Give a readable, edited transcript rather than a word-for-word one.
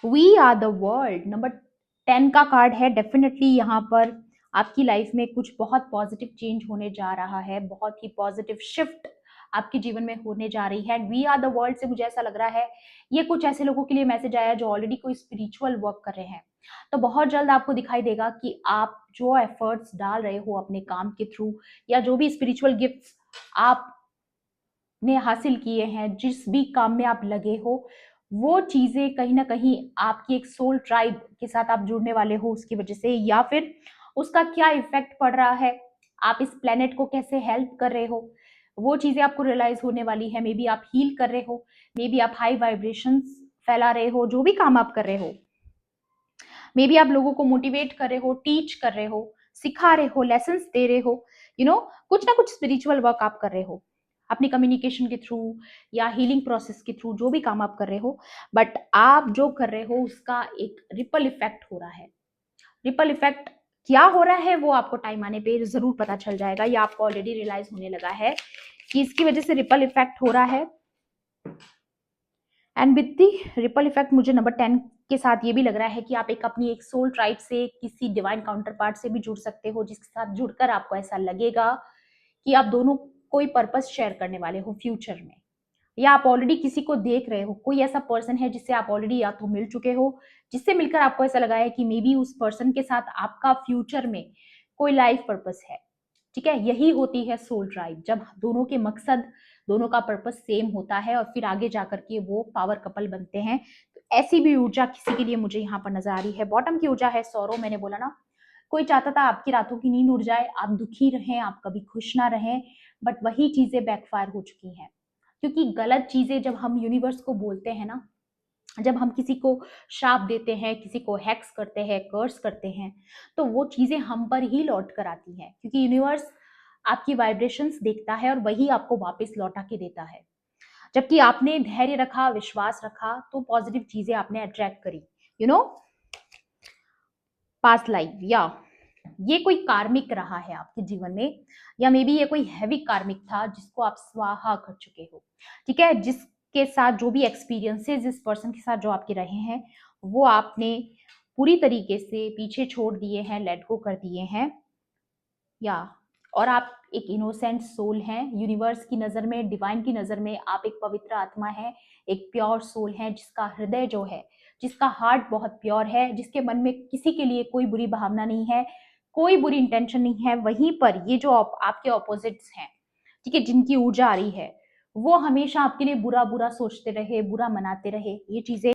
We are the world. Number 10 का card है। Definitely यहाँ पर आपकी लाइफ में कुछ बहुत पॉजिटिव चेंज होने जा रहा है, बहुत ही पॉजिटिव शिफ्ट आपके जीवन में होने जा रही है। वी आर द वर्ल्ड से मुझे ऐसा लग रहा है ये कुछ ऐसे लोगों के लिए मैसेज आया जो ऑलरेडी कोई स्पिरिचुअल वर्क कर रहे हैं। तो बहुत जल्द आपको दिखाई देगा कि आप जो एफर्ट्स डाल रहे हो अपने काम के थ्रू, या जो भी स्पिरिचुअल गिफ्ट्स आपने हासिल किए हैं, जिस भी काम में आप लगे हो, वो चीजें कहीं ना कहीं आपकी एक सोल ट्राइब के साथ आप जुड़ने वाले हो उसकी वजह से, या फिर उसका क्या इफेक्ट पड़ रहा है, आप इस प्लेनेट को कैसे हेल्प कर रहे हो, वो चीजें आपको रियलाइज होने वाली है। मे बी आप हील कर रहे हो, मे बी आप हाई वाइब्रेशंस फैला रहे हो, जो भी काम आप कर रहे हो। मे बी आप लोगों को मोटिवेट कर रहे हो, टीच कर रहे हो, सिखा रहे हो, लेसन दे रहे हो, कुछ ना कुछ स्पिरिचुअल वर्क आप कर रहे हो अपनी कम्युनिकेशन के थ्रू या हीलिंग प्रोसेस के थ्रू, जो भी काम आप कर रहे हो। बट आप जो कर रहे हो उसका एक रिपल इफेक्ट हो रहा है। रिपल इफेक्ट क्या हो रहा है वो आपको टाइम आने पे जरूर पता चल जाएगा, या आपको ऑलरेडी रियलाइज होने लगा है कि इसकी वजह से रिपल इफेक्ट हो रहा है। And with the ripple effect मुझे नंबर 10 के साथ ये भी लग रहा है कि आप अपनी एक सोल ट्राइब से, किसी डिवाइन काउंटर पार्ट से भी जुड़ सकते हो, जिसके साथ जुड़कर आपको ऐसा लगेगा कि आप दोनों कोई पर्पस शेयर करने वाले हो फ्यूचर में, या आप ऑलरेडी किसी को देख रहे हो। कोई ऐसा पर्सन है जिससे आप ऑलरेडी या तो मिल चुके हो, जिससे मिलकर आपको ऐसा लगा है कि मे बी उस पर्सन के साथ आपका फ्यूचर में कोई लाइफ पर्पस है। ठीक है, यही होती है सोल ट्राइब, जब दोनों के मकसद, दोनों का पर्पस सेम होता है और फिर आगे जाकर के वो पावर कपल बनते हैं। तो ऐसी भी ऊर्जा किसी के लिए मुझे यहाँ पर नजर आ रही है। बॉटम की ऊर्जा है सौरव। मैंने बोला ना, कोई चाहता था आपकी रातों की नींद उड़ जाए, आप दुखी रहें, आप कभी खुश ना रहें, बट वही चीजें बैकफायर हो चुकी हैं। क्योंकि गलत चीजें जब हम यूनिवर्स को बोलते हैं ना, जब हम किसी को श्राप देते हैं, किसी को हैक्स करते हैं, कर्स करते हैं, तो वो चीजें हम पर ही लौट कर आती हैं, क्योंकि यूनिवर्स आपकी वाइब्रेशंस देखता है और वही आपको वापस लौटा के देता है। जबकि आपने धैर्य रखा, विश्वास रखा, तो पॉजिटिव चीजें आपने अट्रैक्ट करी। यू नो पास्ट लाइफ, या ये कोई कार्मिक रहा है आपके जीवन में, या मे बी ये कोई हैवी कार्मिक था जिसको आप स्वाहा कर चुके हो। ठीक है, जिसके साथ जो भी एक्सपीरियंसेस इस पर्सन के साथ जो आपके रहे हैं, वो आपने पूरी तरीके से पीछे छोड़ दिए हैं, लेट गो कर दिए हैं। या और आप एक इनोसेंट सोल हैं यूनिवर्स की नज़र में, डिवाइन की नज़र में आप एक पवित्र आत्मा है, एक प्योर सोल है, जिसका हृदय जो है, जिसका हार्ट बहुत प्योर है, जिसके मन में किसी के लिए कोई बुरी भावना नहीं है, कोई बुरी इंटेंशन नहीं है। वहीं पर ये जो आपके ऑपोजिट्स हैं, ठीक है, जिनकी ऊर्जा आ रही है, वो हमेशा आपके लिए बुरा बुरा सोचते रहे, बुरा मनाते रहे, ये चीजें